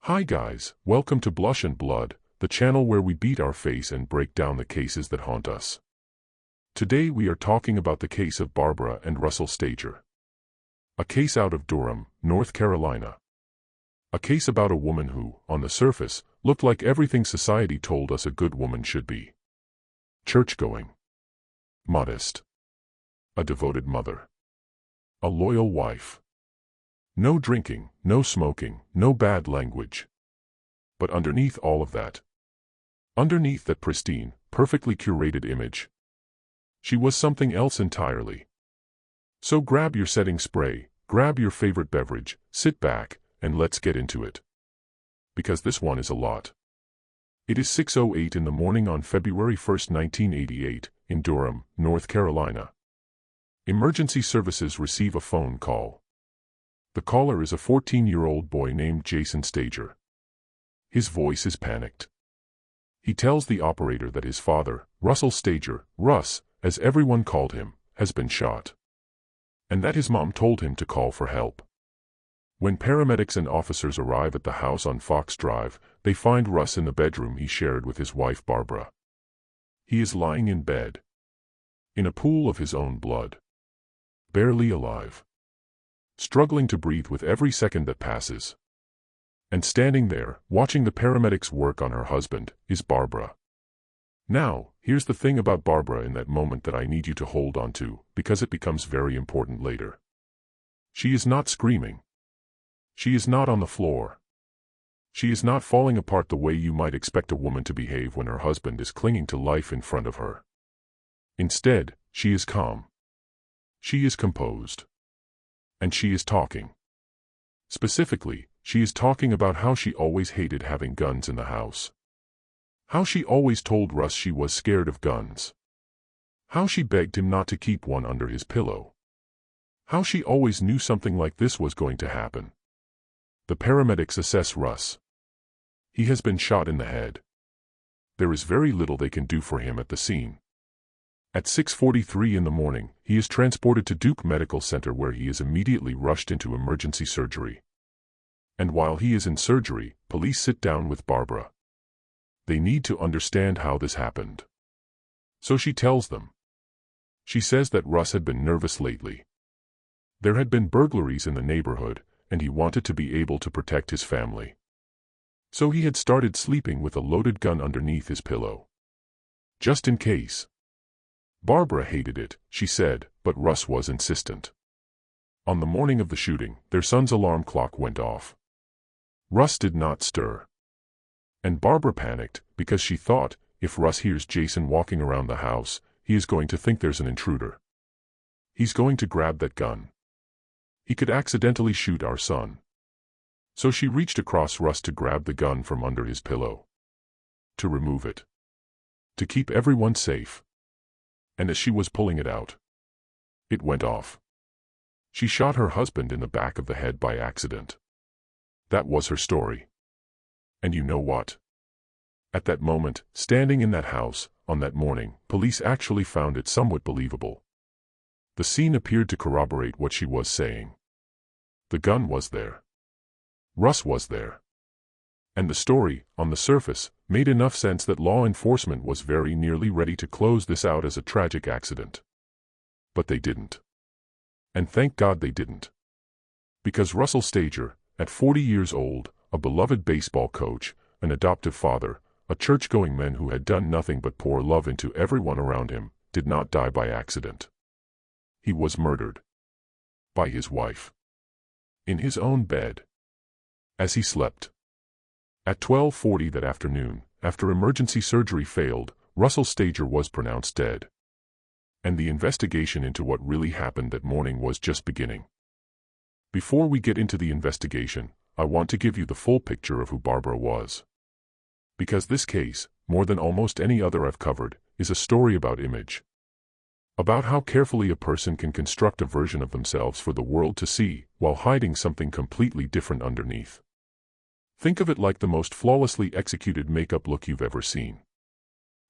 Hi guys, welcome to Blush and Blood, the channel where we beat our face and break down the cases that haunt us. Today we are talking about the case of Barbara and Russell Stager. A case out of Durham, North Carolina. A case about a woman who, on the surface, looked like everything society told us a good woman should be. Churchgoing. Modest. A devoted mother. A loyal wife. No drinking, no smoking, no bad language. But underneath all of that, underneath that pristine, perfectly curated image, she was something else entirely. So grab your setting spray, grab your favorite beverage, sit back, and let's get into it. Because this one is a lot. It is 6:08 in the morning on February 1st, 1988, in Durham, North Carolina. Emergency services receive a phone call. The caller is a 14-year-old boy named Jason Stager. His voice is panicked. He tells the operator that his father, Russell Stager, Russ, as everyone called him, has been shot. And that his mom told him to call for help. When paramedics and officers arrive at the house on Fox Drive, they find Russ in the bedroom he shared with his wife Barbara. He is lying in bed, in a pool of his own blood. Barely alive. Struggling to breathe with every second that passes. And standing there, watching the paramedics work on her husband, is Barbara. Now, here's the thing about Barbara in that moment that I need you to hold on to, because it becomes very important later. She is not screaming. She is not on the floor. She is not falling apart the way you might expect a woman to behave when her husband is clinging to life in front of her. Instead, she is calm. She is composed. And she is talking. Specifically, she is talking about how she always hated having guns in the house. How she always told Russ she was scared of guns. How she begged him not to keep one under his pillow. How she always knew something like this was going to happen. The paramedics assess Russ. He has been shot in the head. There is very little they can do for him at the scene. At 6:43 in the morning, he is transported to Duke Medical Center where he is immediately rushed into emergency surgery. And while he is in surgery, police sit down with Barbara. They need to understand how this happened. So she tells them. She says that Russ had been nervous lately. There had been burglaries in the neighborhood, and he wanted to be able to protect his family. So he had started sleeping with a loaded gun underneath his pillow. Just in case. Barbara hated it, she said, but Russ was insistent. On the morning of the shooting, their son's alarm clock went off. Russ did not stir. And Barbara panicked, because she thought, if Russ hears Jason walking around the house, he is going to think there's an intruder. He's going to grab that gun. He could accidentally shoot our son. So she reached across Russ to grab the gun from under his pillow. To remove it. To keep everyone safe. And as she was pulling it out, it went off. She shot her husband in the back of the head by accident. That was her story. And you know what? At that moment, standing in that house, on that morning, police actually found it somewhat believable. The scene appeared to corroborate what she was saying. The gun was there. Russ was there. And the story, on the surface, made enough sense that law enforcement was very nearly ready to close this out as a tragic accident. But they didn't. And thank God they didn't. Because Russell Stager, at 40 years old, a beloved baseball coach, an adoptive father, a church-going man who had done nothing but pour love into everyone around him, did not die by accident. He was murdered. By his wife. In his own bed. As he slept. At 12:40 that afternoon, after emergency surgery failed, Russell Stager was pronounced dead. And the investigation into what really happened that morning was just beginning. Before we get into the investigation, I want to give you the full picture of who Barbara was. Because this case, more than almost any other I've covered, is a story about image. About how carefully a person can construct a version of themselves for the world to see, while hiding something completely different underneath. Think of it like the most flawlessly executed makeup look you've ever seen.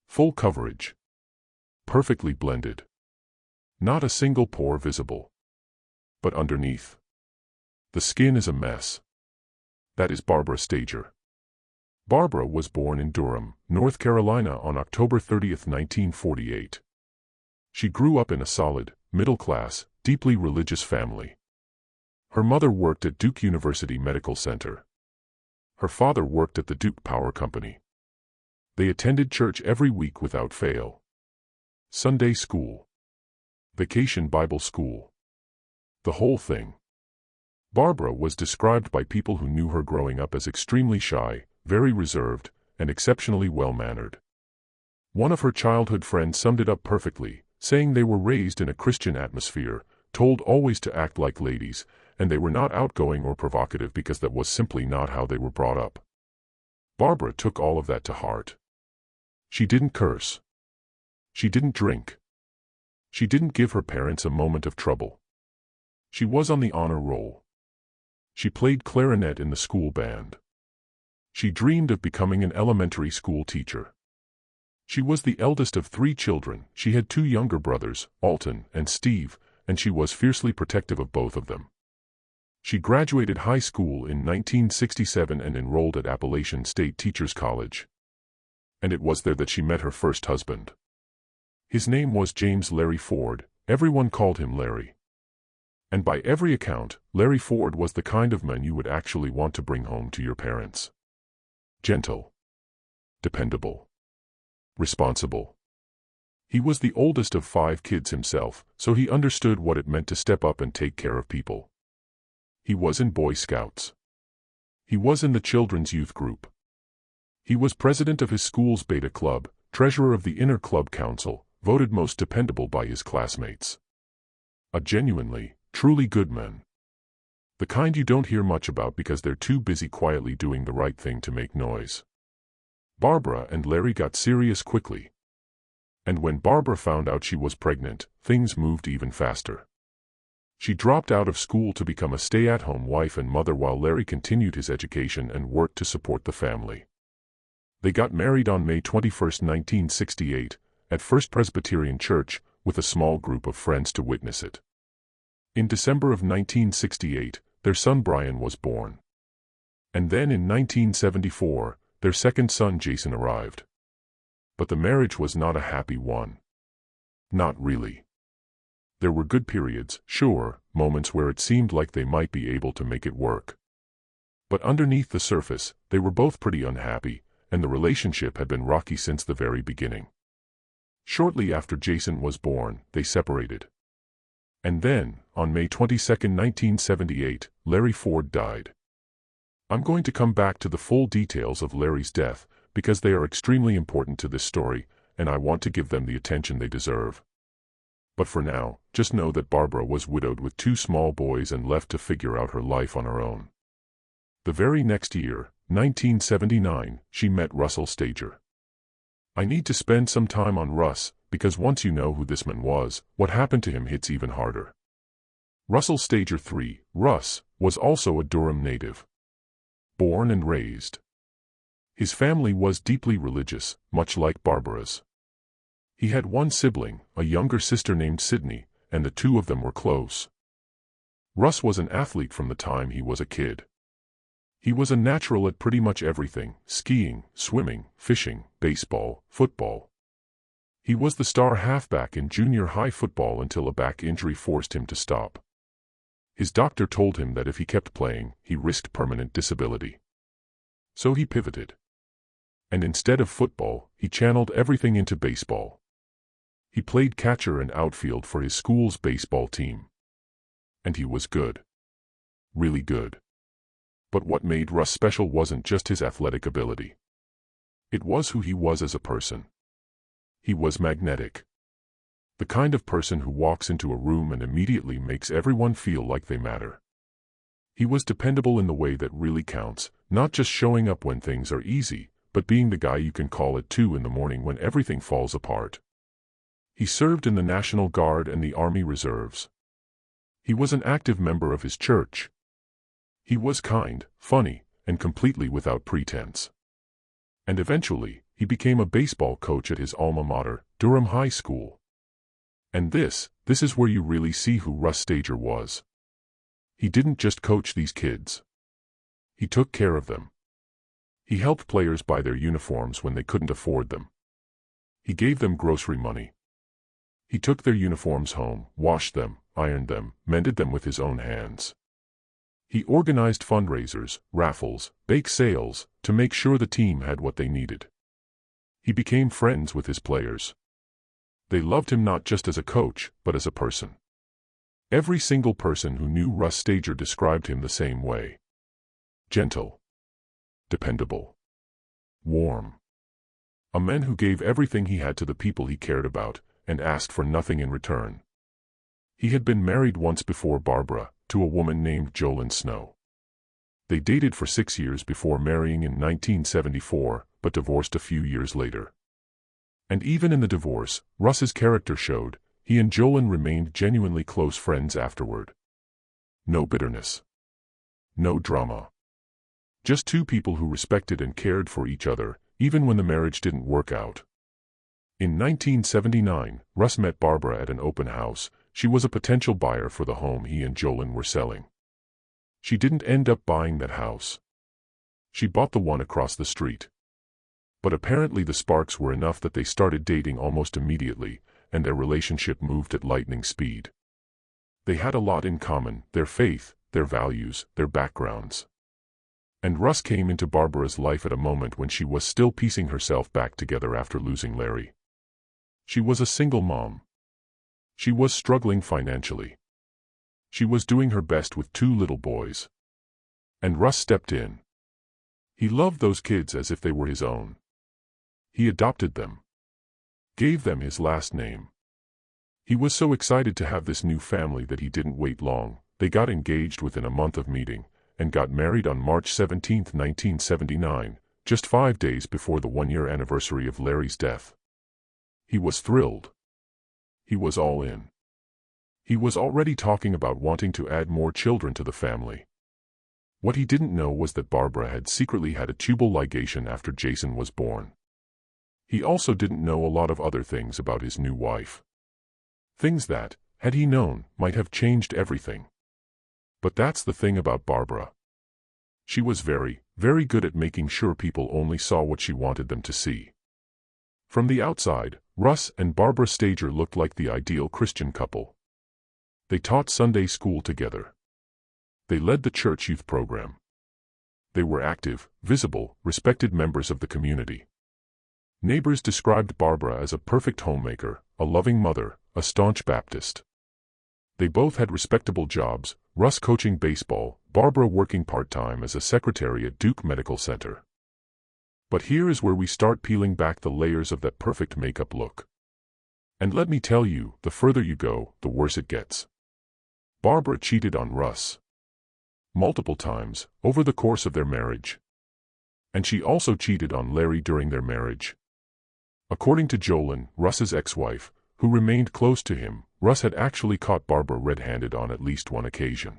Full coverage. Perfectly blended. Not a single pore visible. But underneath, the skin is a mess. That is Barbara Stager. Barbara was born in Durham, North Carolina on October 30, 1948. She grew up in a solid, middle-class, deeply religious family. Her mother worked at Duke University Medical Center. Her father worked at the Duke Power Company. They attended church every week without fail. Sunday school. Vacation Bible school. The whole thing. Barbara was described by people who knew her growing up as extremely shy, very reserved, and exceptionally well-mannered. One of her childhood friends summed it up perfectly, saying they were raised in a Christian atmosphere, told always to act like ladies, and they were not outgoing or provocative because that was simply not how they were brought up. Barbara took all of that to heart. She didn't curse. She didn't drink. She didn't give her parents a moment of trouble. She was on the honor roll. She played clarinet in the school band. She dreamed of becoming an elementary school teacher. She was the eldest of 3 children. She had 2 younger brothers, Alton and Steve, and she was fiercely protective of both of them. She graduated high school in 1967 and enrolled at Appalachian State Teachers College. And it was there that she met her first husband. His name was James Larry Ford. Everyone called him Larry. And by every account, Larry Ford was the kind of man you would actually want to bring home to your parents. Gentle. Dependable. Responsible. He was the oldest of 5 kids himself, so he understood what it meant to step up and take care of people. He was in Boy Scouts. He was in the children's youth group. He was president of his school's beta club, treasurer of the inner club council, voted most dependable by his classmates. A genuinely, truly good man. The kind you don't hear much about because they're too busy quietly doing the right thing to make noise. Barbara and Larry got serious quickly. And when Barbara found out she was pregnant, things moved even faster. She dropped out of school to become a stay-at-home wife and mother while Larry continued his education and worked to support the family. They got married on May 21, 1968, at First Presbyterian Church, with a small group of friends to witness it. In December of 1968, their son Brian was born. And then in 1974, their second son Jason arrived. But the marriage was not a happy one. Not really. There were good periods, sure, moments where it seemed like they might be able to make it work. But underneath the surface, they were both pretty unhappy, and the relationship had been rocky since the very beginning. Shortly after Jason was born, they separated. And then, on May 22, 1978, Larry Ford died. I'm going to come back to the full details of Larry's death, because they are extremely important to this story, and I want to give them the attention they deserve. But for now, just know that Barbara was widowed with 2 small boys and left to figure out her life on her own. The very next year, 1979, she met Russell Stager. I need to spend some time on Russ, because once you know who this man was, what happened to him hits even harder. Russell Stager III, Russ, was also a Durham native. Born and raised. His family was deeply religious, much like Barbara's. He had 1 sibling, a younger sister named Sydney, and the 2 of them were close. Russ was an athlete from the time he was a kid. He was a natural at pretty much everything: skiing, swimming, fishing, baseball, football. He was the star halfback in junior high football until a back injury forced him to stop. His doctor told him that if he kept playing, he risked permanent disability. So he pivoted. And instead of football, he channeled everything into baseball. He played catcher and outfield for his school's baseball team. And he was good. Really good. But what made Russ special wasn't just his athletic ability. It was who he was as a person. He was magnetic. The kind of person who walks into a room and immediately makes everyone feel like they matter. He was dependable in the way that really counts, not just showing up when things are easy, but being the guy you can call at 2 in the morning when everything falls apart. He served in the National Guard and the Army Reserves. He was an active member of his church. He was kind, funny, and completely without pretense. And eventually, he became a baseball coach at his alma mater, Durham High School. And this is where you really see who Russ Stager was. He didn't just coach these kids. He took care of them. He helped players buy their uniforms when they couldn't afford them. He gave them grocery money. He took their uniforms home, washed them, ironed them, mended them with his own hands. He organized fundraisers, raffles, bake sales, to make sure the team had what they needed. He became friends with his players. They loved him not just as a coach, but as a person. Every single person who knew Russ Stager described him the same way. Gentle. Dependable. Warm. A man who gave everything he had to the people he cared about, and asked for nothing in return. He had been married once before Barbara, to a woman named Jolyn Snow. They dated for 6 years before marrying in 1974, but divorced a few years later. And even in the divorce, Russ's character showed, he and Jolyn remained genuinely close friends afterward. No bitterness. No drama. Just two people who respected and cared for each other, even when the marriage didn't work out. In 1979, Russ met Barbara at an open house. She was a potential buyer for the home he and Jolyn were selling. She didn't end up buying that house. She bought the one across the street. But apparently the sparks were enough that they started dating almost immediately, and their relationship moved at lightning speed. They had a lot in common: their faith, their values, their backgrounds. And Russ came into Barbara's life at a moment when she was still piecing herself back together after losing Larry. She was a single mom. She was struggling financially. She was doing her best with 2 little boys. And Russ stepped in. He loved those kids as if they were his own. He adopted them. Gave them his last name. He was so excited to have this new family that he didn't wait long. They got engaged within a month of meeting, and got married on March 17, 1979, just 5 days before the 1-year anniversary of Larry's death. He was thrilled. He was all in. He was already talking about wanting to add more children to the family. What he didn't know was that Barbara had secretly had a tubal ligation after Jason was born. He also didn't know a lot of other things about his new wife. Things that, had he known, might have changed everything. But that's the thing about Barbara. She was very, very good at making sure people only saw what she wanted them to see. From the outside, Russ and Barbara Stager looked like the ideal Christian couple. They taught Sunday school together. They led the church youth program. They were active, visible, respected members of the community. Neighbors described Barbara as a perfect homemaker, a loving mother, a staunch Baptist. They both had respectable jobs, Russ coaching baseball, Barbara working part-time as a secretary at Duke Medical Center. But here is where we start peeling back the layers of that perfect makeup look. And let me tell you, the further you go, the worse it gets. Barbara cheated on Russ. Multiple times, over the course of their marriage. And she also cheated on Larry during their marriage. According to Jolyn, Russ's ex-wife, who remained close to him, Russ had actually caught Barbara red-handed on at least one occasion.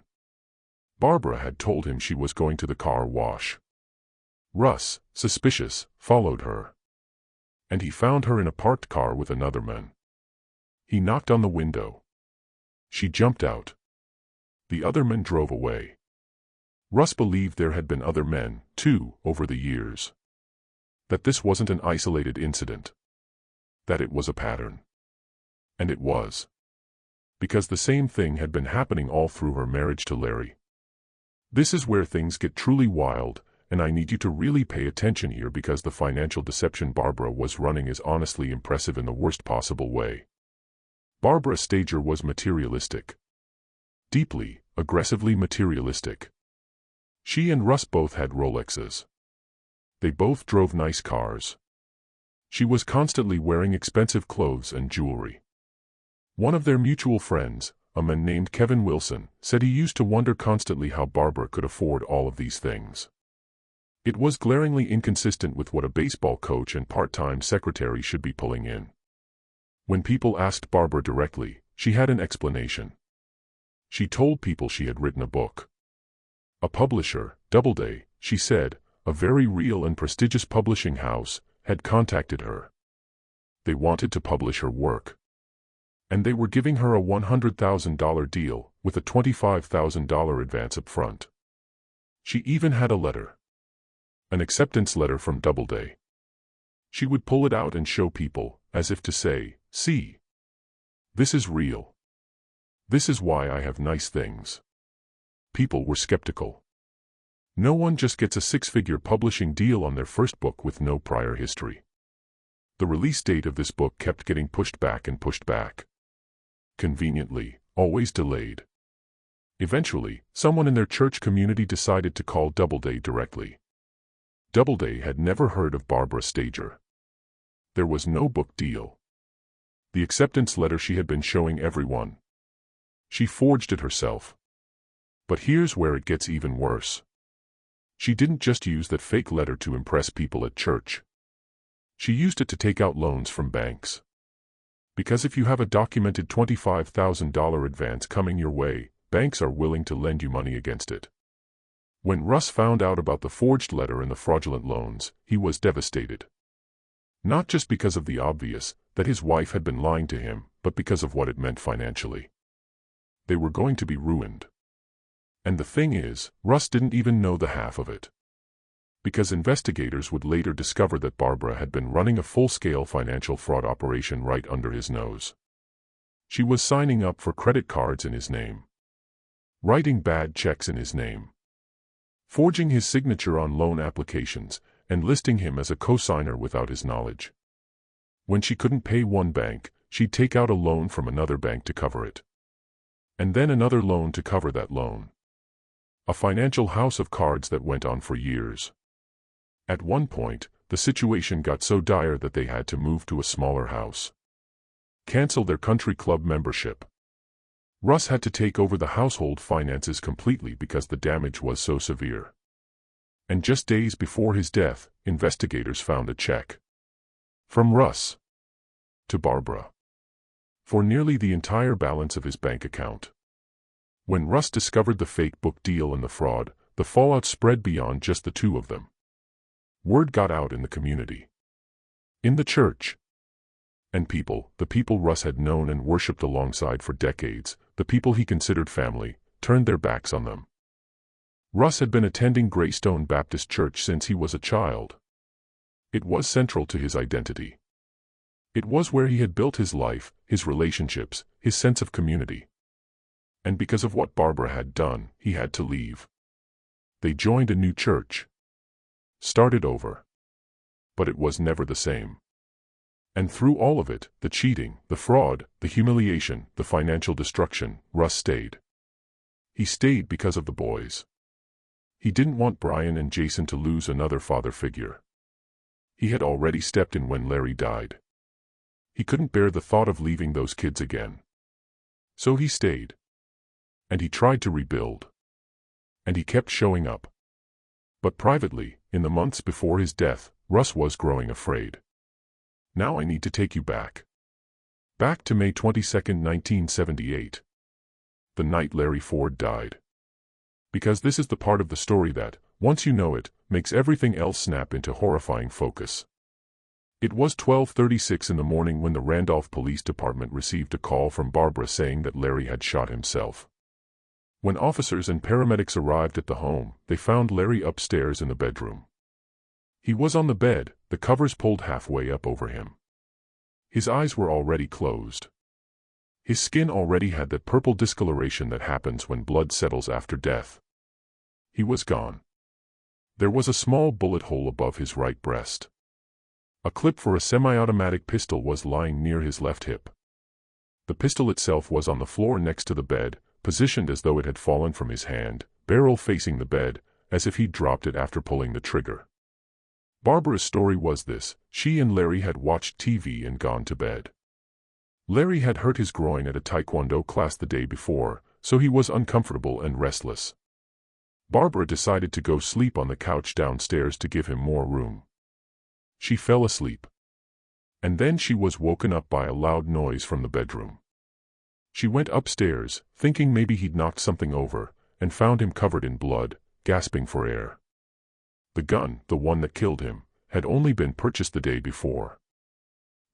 Barbara had told him she was going to the car wash. Russ, suspicious, followed her. And he found her in a parked car with another man. He knocked on the window. She jumped out. The other men drove away. Russ believed there had been other men, too, over the years. That this wasn't an isolated incident. That it was a pattern. And it was. Because the same thing had been happening all through her marriage to Larry. This is where things get truly wild, and I need you to really pay attention here because the financial deception Barbara was running is honestly impressive in the worst possible way. Barbara Stager was materialistic. Deeply, aggressively materialistic. She and Russ both had Rolexes. They both drove nice cars. She was constantly wearing expensive clothes and jewelry. One of their mutual friends, a man named Kevin Wilson, said he used to wonder constantly how Barbara could afford all of these things. It was glaringly inconsistent with what a baseball coach and part-time secretary should be pulling in. When people asked Barbara directly, she had an explanation. She told people she had written a book. A publisher, Doubleday, she said, a very real and prestigious publishing house, had contacted her. They wanted to publish her work. And they were giving her a $100,000 deal, with a $25,000 advance up front. She even had a letter. An acceptance letter from Doubleday. She would pull it out and show people, as if to say, "See. This is real. This is why I have nice things." People were skeptical. No one just gets a six-figure publishing deal on their first book with no prior history. The release date of this book kept getting pushed back and pushed back. Conveniently, always delayed. Eventually, someone in their church community decided to call Doubleday directly. Doubleday had never heard of Barbara Stager. There was no book deal. The acceptance letter she had been showing everyone. She forged it herself. But here's where it gets even worse. She didn't just use that fake letter to impress people at church. She used it to take out loans from banks. Because if you have a documented $25,000 advance coming your way, banks are willing to lend you money against it. When Russ found out about the forged letter and the fraudulent loans, he was devastated. Not just because of the obvious, that his wife had been lying to him, but because of what it meant financially. They were going to be ruined. And the thing is, Russ didn't even know the half of it. Because investigators would later discover that Barbara had been running a full-scale financial fraud operation right under his nose. She was signing up for credit cards in his name, writing bad checks in his name, forging his signature on loan applications, and listing him as a co-signer without his knowledge. When she couldn't pay one bank, she'd take out a loan from another bank to cover it. And then another loan to cover that loan. A financial house of cards that went on for years. At one point, the situation got so dire that they had to move to a smaller house. Cancel their country club membership. Russ had to take over the household finances completely because the damage was so severe. And just days before his death, investigators found a check. From Russ. To Barbara. For nearly the entire balance of his bank account. When Russ discovered the fake book deal and the fraud, the fallout spread beyond just the two of them. Word got out in the community. In the church. And the people Russ had known and worshipped alongside for decades, the people he considered family, turned their backs on them. Russ had been attending Greystone Baptist Church since he was a child. It was central to his identity. It was where he had built his life, his relationships, his sense of community. And because of what Barbara had done, he had to leave. They joined a new church. Started over. But it was never the same. And through all of it, the cheating, the fraud, the humiliation, the financial destruction, Russ stayed. He stayed because of the boys. He didn't want Brian and Jason to lose another father figure. He had already stepped in when Larry died. He couldn't bear the thought of leaving those kids again. So he stayed. And he tried to rebuild. And he kept showing up. But privately, in the months before his death, Russ was growing afraid. Now I need to take you back. Back to May 22, 1978. The night Larry Ford died. Because this is the part of the story that, once you know it, makes everything else snap into horrifying focus. It was 12:36 in the morning when the Randolph Police Department received a call from Barbara saying that Larry had shot himself. When officers and paramedics arrived at the home, they found Larry upstairs in the bedroom. He was on the bed, the covers pulled halfway up over him. His eyes were already closed. His skin already had that purple discoloration that happens when blood settles after death. He was gone. There was a small bullet hole above his right breast. A clip for a semi-automatic pistol was lying near his left hip. The pistol itself was on the floor next to the bed, positioned as though it had fallen from his hand, barrel facing the bed, as if he'd dropped it after pulling the trigger. Barbara's story was this: she and Larry had watched TV and gone to bed. Larry had hurt his groin at a taekwondo class the day before, so he was uncomfortable and restless. Barbara decided to go sleep on the couch downstairs to give him more room. She fell asleep. And then she was woken up by a loud noise from the bedroom. She went upstairs, thinking maybe he'd knocked something over, and found him covered in blood, gasping for air. The gun, the one that killed him, had only been purchased the day before.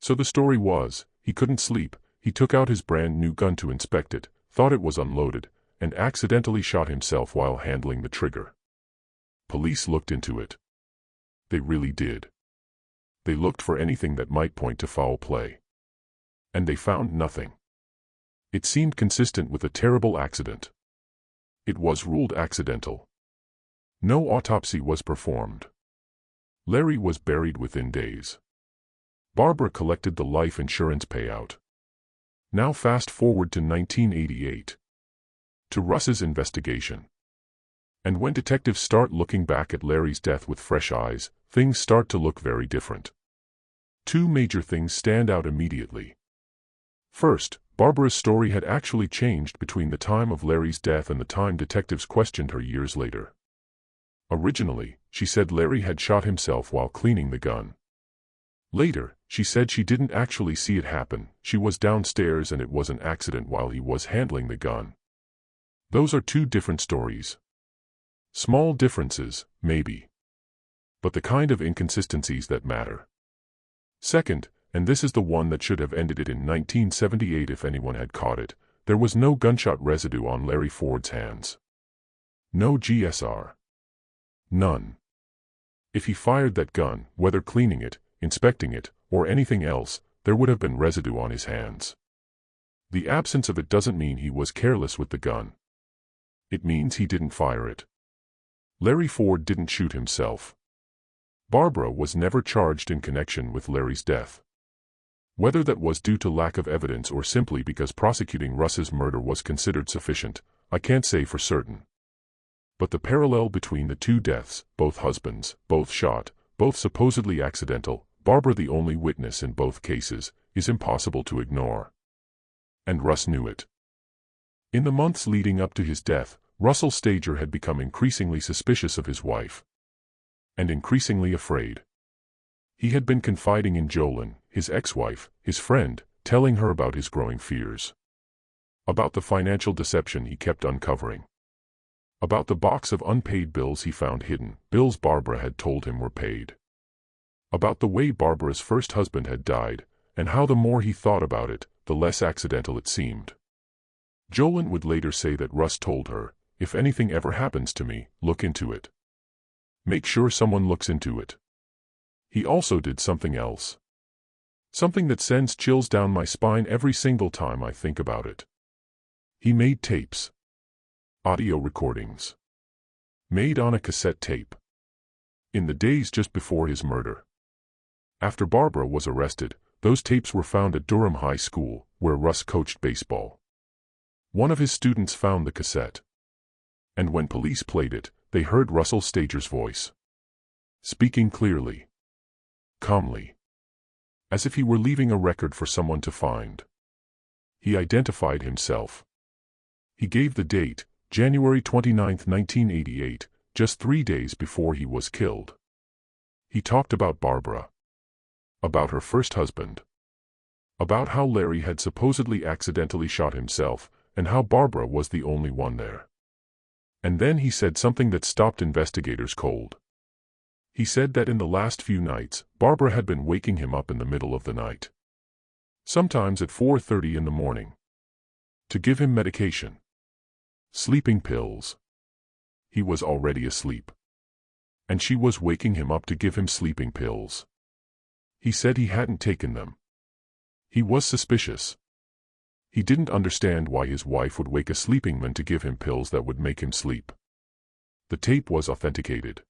So the story was, he couldn't sleep, he took out his brand new gun to inspect it, thought it was unloaded, and accidentally shot himself while handling the trigger. Police looked into it. They really did. They looked for anything that might point to foul play. And they found nothing. It seemed consistent with a terrible accident. It was ruled accidental. No autopsy was performed. Larry was buried within days. Barbara collected the life insurance payout. Now fast forward to 1988. To Russ's investigation. And when detectives start looking back at Larry's death with fresh eyes, things start to look very different. Two major things stand out immediately. First, Barbara's story had actually changed between the time of Larry's death and the time detectives questioned her years later. Originally, she said Larry had shot himself while cleaning the gun. Later, she said she didn't actually see it happen, she was downstairs and it was an accident while he was handling the gun. Those are two different stories. Small differences, maybe. But the kind of inconsistencies that matter. Second, and this is the one that should have ended it in 1978 if anyone had caught it, there was no gunshot residue on Larry Ford's hands. No GSR. None. If he fired that gun, whether cleaning it, inspecting it, or anything else, there would have been residue on his hands. The absence of it doesn't mean he was careless with the gun. It means he didn't fire it. Larry Ford didn't shoot himself. Barbara was never charged in connection with Larry's death. Whether that was due to lack of evidence or simply because prosecuting Russ's murder was considered sufficient, I can't say for certain. But the parallel between the two deaths, both husbands, both shot, both supposedly accidental, Barbara the only witness in both cases, is impossible to ignore. And Russ knew it. In the months leading up to his death, Russell Stager had become increasingly suspicious of his wife. And increasingly afraid. He had been confiding in Jolyn, his ex-wife, his friend, telling her about his growing fears. About the financial deception he kept uncovering. About the box of unpaid bills he found hidden, bills Barbara had told him were paid. About the way Barbara's first husband had died, and how the more he thought about it, the less accidental it seemed. Jolyn would later say that Russ told her, "If anything ever happens to me, look into it. Make sure someone looks into it." He also did something else. Something that sends chills down my spine every single time I think about it. He made tapes. Audio recordings. Made on a cassette tape. In the days just before his murder. After Barbara was arrested, those tapes were found at Durham High School, where Russ coached baseball. One of his students found the cassette. And when police played it, they heard Russell Stager's voice. Speaking clearly. Calmly. As if he were leaving a record for someone to find. He identified himself. He gave the date, January 29, 1988, just 3 days before he was killed. He talked about Barbara. About her first husband. About how Larry had supposedly accidentally shot himself, and how Barbara was the only one there. And then he said something that stopped investigators cold. He said that in the last few nights, Barbara had been waking him up in the middle of the night. Sometimes at 4:30 in the morning. To give him medication. Sleeping pills. He was already asleep. And she was waking him up to give him sleeping pills. He said he hadn't taken them. He was suspicious. He didn't understand why his wife would wake a sleeping man to give him pills that would make him sleep. The tape was authenticated.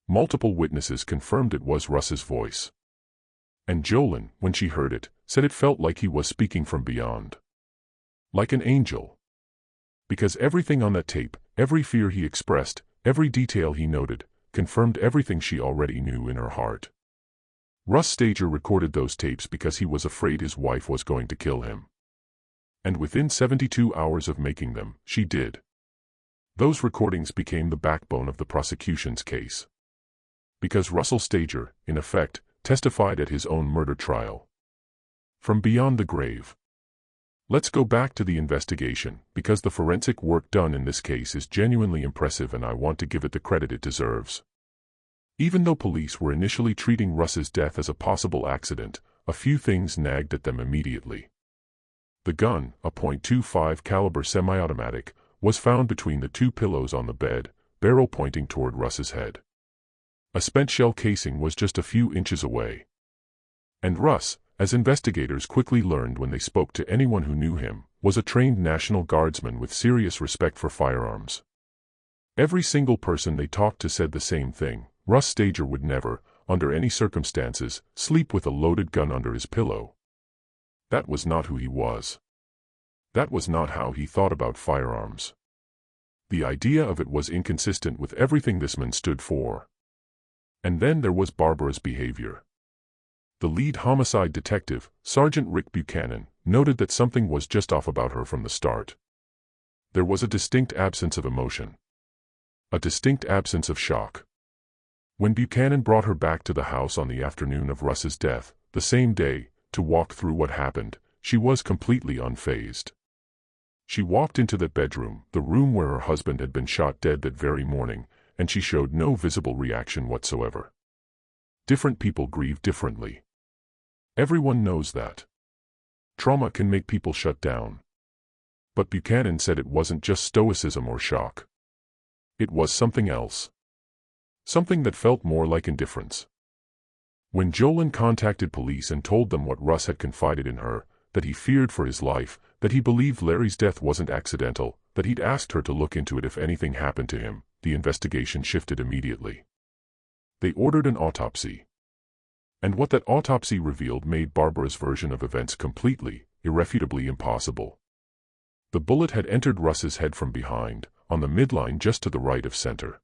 Multiple witnesses confirmed it was Russ's voice. And Jolyn, when she heard it, said it felt like he was speaking from beyond. Like an angel. Because everything on that tape, every fear he expressed, every detail he noted, confirmed everything she already knew in her heart. Russ Stager recorded those tapes because he was afraid his wife was going to kill him. And within 72 hours of making them, she did. Those recordings became the backbone of the prosecution's case. Because Russell Stager, in effect, testified at his own murder trial. From beyond the grave. Let's go back to the investigation, because the forensic work done in this case is genuinely impressive and I want to give it the credit it deserves. Even though police were initially treating Russ's death as a possible accident, a few things nagged at them immediately. The gun, a .25 caliber semi-automatic, was found between the two pillows on the bed, barrel pointing toward Russ's head. A spent shell casing was just a few inches away. And Russ, as investigators quickly learned when they spoke to anyone who knew him, was a trained National Guardsman with serious respect for firearms. Every single person they talked to said the same thing: Russ Stager would never, under any circumstances, sleep with a loaded gun under his pillow. That was not who he was. That was not how he thought about firearms. The idea of it was inconsistent with everything this man stood for. And then there was Barbara's behavior. The lead homicide detective, Sergeant Rick Buchanan, noted that something was just off about her from the start. There was a distinct absence of emotion. A distinct absence of shock. When Buchanan brought her back to the house on the afternoon of Russ's death, the same day, to walk through what happened, she was completely unfazed. She walked into that bedroom, the room where her husband had been shot dead that very morning, and she showed no visible reaction whatsoever. Different people grieve differently. Everyone knows that. Trauma can make people shut down. But Buchanan said it wasn't just stoicism or shock. It was something else. Something that felt more like indifference. When Jolin contacted police and told them what Russ had confided in her, that he feared for his life, that he believed Larry's death wasn't accidental, that he'd asked her to look into it if anything happened to him, the investigation shifted immediately. They ordered an autopsy. And what that autopsy revealed made Barbara's version of events completely, irrefutably impossible. The bullet had entered Russ's head from behind, on the midline just to the right of center.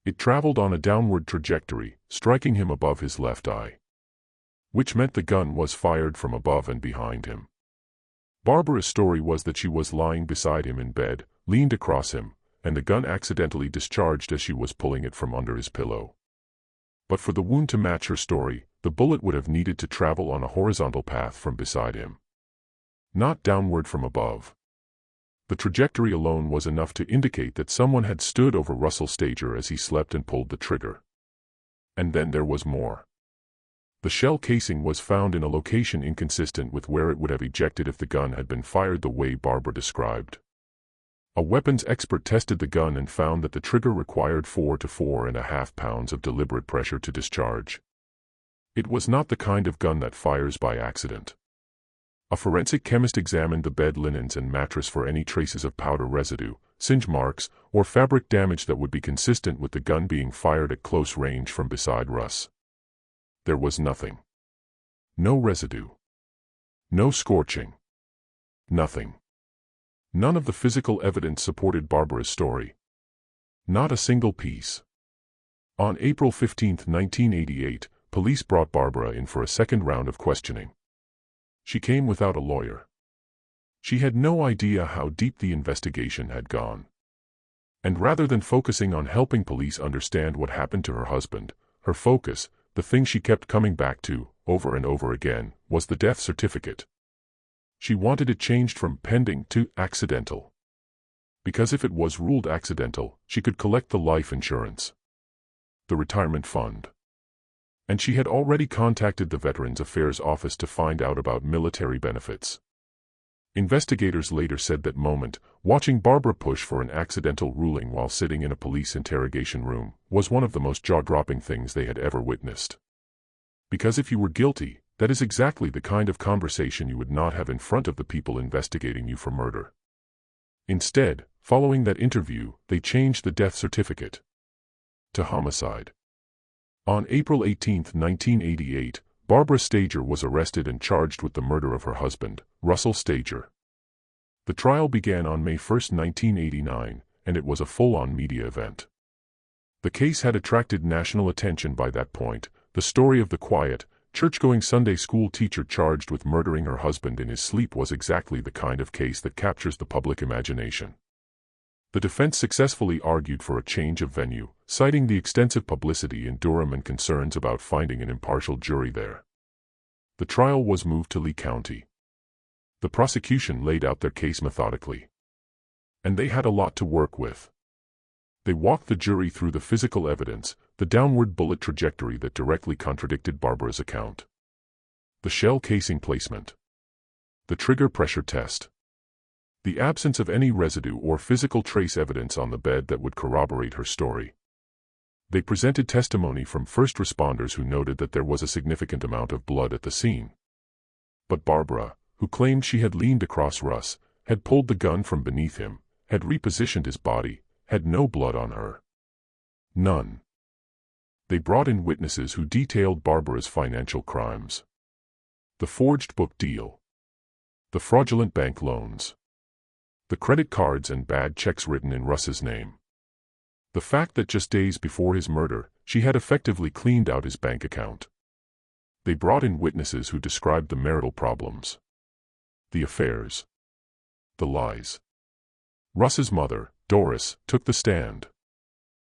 It traveled on a downward trajectory, striking him above his left eye. Which meant the gun was fired from above and behind him. Barbara's story was that she was lying beside him in bed, leaned across him, and the gun accidentally discharged as she was pulling it from under his pillow. But for the wound to match her story, the bullet would have needed to travel on a horizontal path from beside him. Not downward from above. The trajectory alone was enough to indicate that someone had stood over Russell Stager as he slept and pulled the trigger. And then there was more. The shell casing was found in a location inconsistent with where it would have ejected if the gun had been fired the way Barbara described. A weapons expert tested the gun and found that the trigger required 4 to 4.5 pounds of deliberate pressure to discharge. It was not the kind of gun that fires by accident. A forensic chemist examined the bed linens and mattress for any traces of powder residue, singe marks, or fabric damage that would be consistent with the gun being fired at close range from beside Russ. There was nothing. No residue. No scorching. Nothing. None of the physical evidence supported Barbara's story. Not a single piece. On April 15, 1988, police brought Barbara in for a second round of questioning. She came without a lawyer. She had no idea how deep the investigation had gone. And rather than focusing on helping police understand what happened to her husband, her focus, the thing she kept coming back to, over and over again, was the death certificate. She wanted it changed from pending to accidental. Because if it was ruled accidental, she could collect the life insurance, the retirement fund. And she had already contacted the Veterans Affairs Office to find out about military benefits. Investigators later said that moment, watching Barbara push for an accidental ruling while sitting in a police interrogation room, was one of the most jaw-dropping things they had ever witnessed. Because if you were guilty, that is exactly the kind of conversation you would not have in front of the people investigating you for murder. Instead, following that interview, they changed the death certificate to homicide. On April 18, 1988, Barbara Stager was arrested and charged with the murder of her husband, Russell Stager. The trial began on May 1, 1989, and it was a full-on media event. The case had attracted national attention by that point, the story of the quiet, church-going Sunday school teacher charged with murdering her husband in his sleep was exactly the kind of case that captures the public imagination. The defense successfully argued for a change of venue, citing the extensive publicity in Durham and concerns about finding an impartial jury there. The trial was moved to Lee County. The prosecution laid out their case methodically. And they had a lot to work with. They walked the jury through the physical evidence, the downward bullet trajectory that directly contradicted Barbara's account, the shell casing placement, the trigger pressure test, The absence of any residue or physical trace evidence on the bed that would corroborate her story. They presented testimony from first responders who noted that there was a significant amount of blood at the scene. But Barbara, who claimed she had leaned across Russ, had pulled the gun from beneath him, had repositioned his body, had no blood on her. None. They brought in witnesses who detailed Barbara's financial crimes. The forged book deal. The fraudulent bank loans. The credit cards and bad checks written in Russ's name. The fact that just days before his murder, she had effectively cleaned out his bank account. They brought in witnesses who described the marital problems. The affairs. The lies. Russ's mother, Doris, took the stand.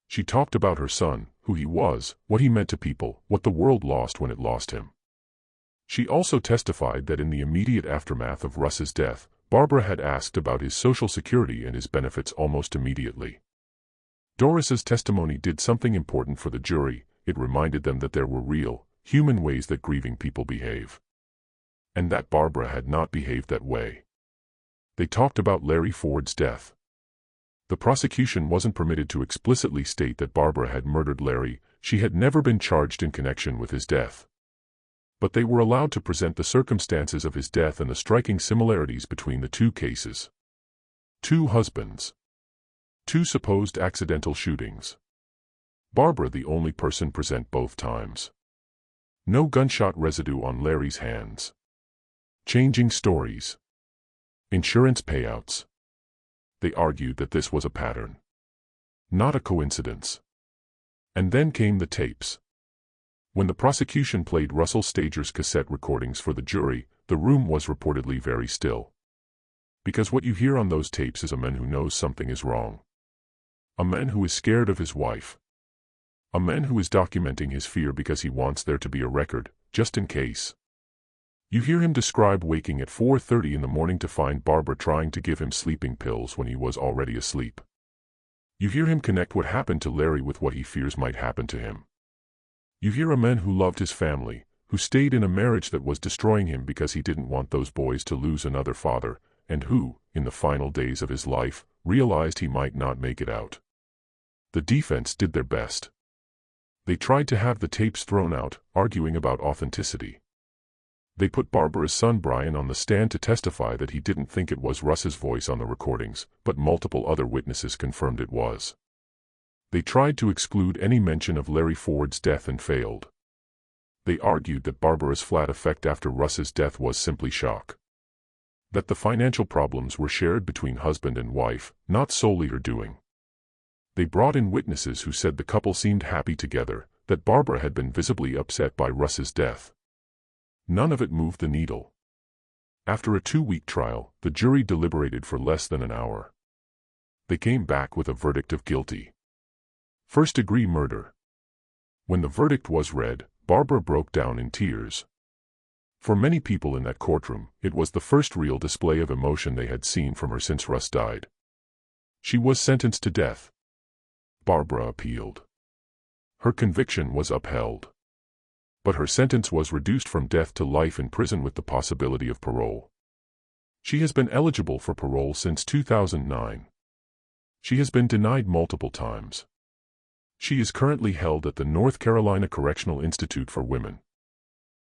She talked about her son, who he was, what he meant to people, what the world lost when it lost him. She also testified that in the immediate aftermath of Russ's death, Barbara had asked about his Social Security and his benefits almost immediately. Doris's testimony did something important for the jury. It reminded them that there were real, human ways that grieving people behave. And that Barbara had not behaved that way. They talked about Larry Ford's death. The prosecution wasn't permitted to explicitly state that Barbara had murdered Larry. She had never been charged in connection with his death. But they were allowed to present the circumstances of his death and the striking similarities between the two cases. 2 husbands. 2 supposed accidental shootings. Barbara the only person present both times. No gunshot residue on Larry's hands. Changing stories. Insurance payouts. They argued that this was a pattern. Not a coincidence. And then came the tapes. When the prosecution played Russell Stager's cassette recordings for the jury, the room was reportedly very still. Because what you hear on those tapes is a man who knows something is wrong. A man who is scared of his wife. A man who is documenting his fear because he wants there to be a record, just in case. You hear him describe waking at 4:30 in the morning to find Barbara trying to give him sleeping pills when he was already asleep. You hear him connect what happened to Larry with what he fears might happen to him. You hear a man who loved his family, who stayed in a marriage that was destroying him because he didn't want those boys to lose another father, and who, in the final days of his life, realized he might not make it out. The defense did their best. They tried to have the tapes thrown out, arguing about authenticity. They put Barbara's son Brian on the stand to testify that he didn't think it was Russ's voice on the recordings, but multiple other witnesses confirmed it was. They tried to exclude any mention of Larry Ford's death and failed. They argued that Barbara's flat effect after Russ's death was simply shock. That the financial problems were shared between husband and wife, not solely her doing. They brought in witnesses who said the couple seemed happy together, that Barbara had been visibly upset by Russ's death. None of it moved the needle. After a 2-week trial, the jury deliberated for less than an hour. They came back with a verdict of guilty. First-degree murder. When the verdict was read, Barbara broke down in tears. For many people in that courtroom, it was the first real display of emotion they had seen from her since Russ died. She was sentenced to death. Barbara appealed. Her conviction was upheld. But her sentence was reduced from death to life in prison with the possibility of parole. She has been eligible for parole since 2009. She has been denied multiple times. She is currently held at the North Carolina Correctional Institute for Women.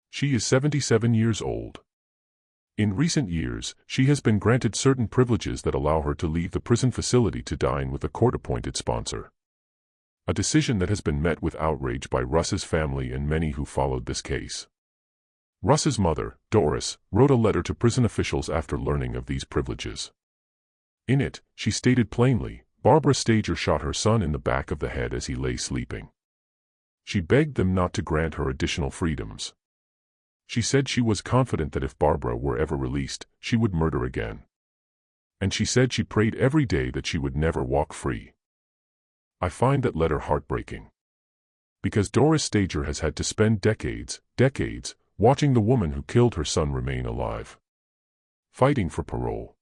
She is 77 years old. In recent years, she has been granted certain privileges that allow her to leave the prison facility to dine with a court-appointed sponsor. A decision that has been met with outrage by Russ's family and many who followed this case. Russ's mother, Doris, wrote a letter to prison officials after learning of these privileges. In it, she stated plainly, Barbara Stager shot her son in the back of the head as he lay sleeping. She begged them not to grant her additional freedoms. She said she was confident that if Barbara were ever released, she would murder again. And she said she prayed every day that she would never walk free. I find that letter heartbreaking. Because Doris Stager has had to spend decades, watching the woman who killed her son remain alive. Fighting for parole.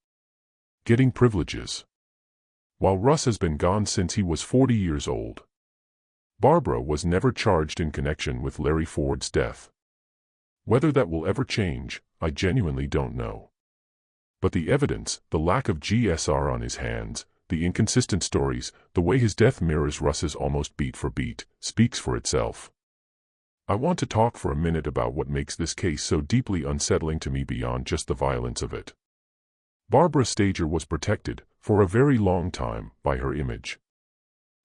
Getting privileges. While Russ has been gone since he was 40 years old. Barbara was never charged in connection with Larry Ford's death. Whether that will ever change, I genuinely don't know. But the evidence, the lack of GSR on his hands, the inconsistent stories, the way his death mirrors Russ's almost beat for beat, speaks for itself. I want to talk for a minute about what makes this case so deeply unsettling to me beyond just the violence of it. Barbara Stager was protected, for a very long time, by her image.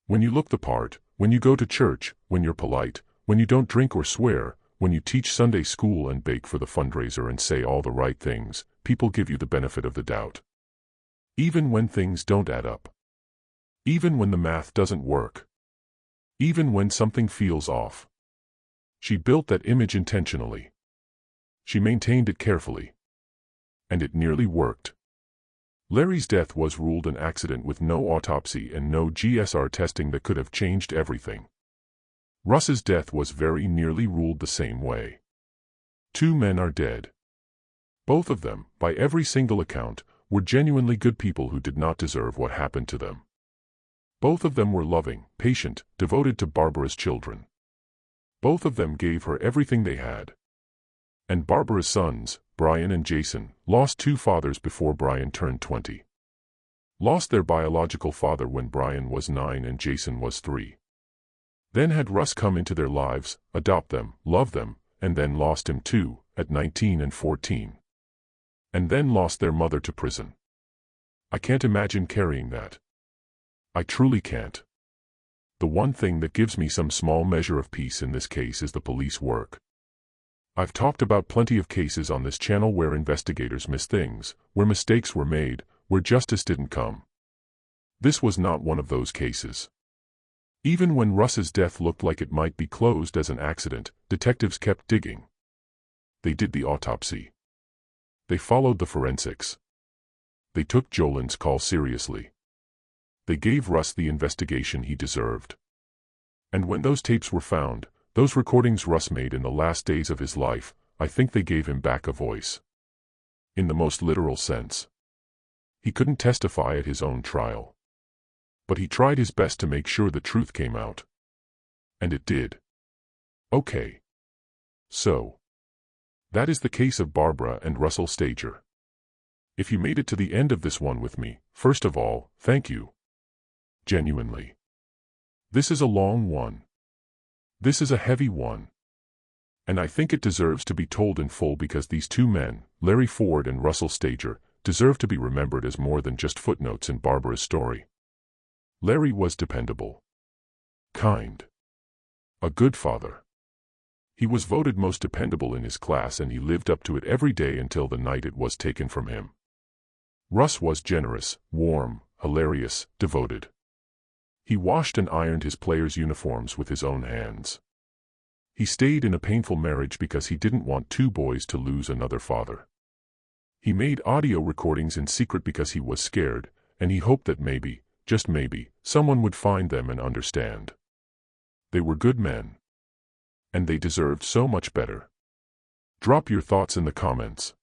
When you look the part, when you go to church, when you're polite, when you don't drink or swear, when you teach Sunday school and bake for the fundraiser and say all the right things, people give you the benefit of the doubt. Even when things don't add up. Even when the math doesn't work. Even when something feels off. She built that image intentionally. She maintained it carefully. And it nearly worked. Larry's death was ruled an accident with no autopsy and no GSR testing that could have changed everything. Russ's death was very nearly ruled the same way. 2 men are dead. Both of them, by every single account, were genuinely good people who did not deserve what happened to them. Both of them were loving, patient, devoted to Barbara's children. Both of them gave her everything they had. And Barbara's sons, Brian and Jason, lost 2 fathers before Brian turned 20. Lost their biological father when Brian was 9 and Jason was 3. Then had Russ come into their lives, adopt them, love them, and then lost him too, at 19 and 14. And then lost their mother to prison. I can't imagine carrying that. I truly can't. The one thing that gives me some small measure of peace in this case is the police work. I've talked about plenty of cases on this channel where investigators missed things, where mistakes were made, where justice didn't come. This was not one of those cases. Even when Russ's death looked like it might be closed as an accident, detectives kept digging. They did the autopsy. They followed the forensics. They took Jolin's call seriously. They gave Russ the investigation he deserved. And when those tapes were found, those recordings Russ made in the last days of his life, I think they gave him back a voice. In the most literal sense. He couldn't testify at his own trial. But he tried his best to make sure the truth came out. And it did. Okay. So. That is the case of Barbara and Russell Stager. If you made it to the end of this one with me, first of all, thank you. Genuinely. This is a long one. This is a heavy one. And I think it deserves to be told in full because these 2 men, Larry Ford and Russell Stager, deserve to be remembered as more than just footnotes in Barbara's story. Larry was dependable. Kind. A good father. He was voted most dependable in his class and he lived up to it every day until the night it was taken from him. Russ was generous, warm, hilarious, devoted. He washed and ironed his players' uniforms with his own hands. He stayed in a painful marriage because he didn't want 2 boys to lose another father. He made audio recordings in secret because he was scared, and he hoped that maybe, just maybe, someone would find them and understand. They were good men. And they deserved so much better. Drop your thoughts in the comments.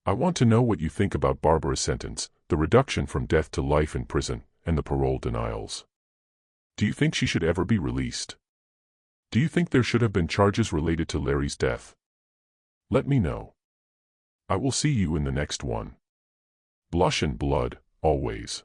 I want to know what you think about Barbara's sentence, the reduction from death to life in prison, and the parole denials. Do you think she should ever be released? Do you think there should have been charges related to Larry's death? Let me know. I will see you in the next one. Blush and blood, always.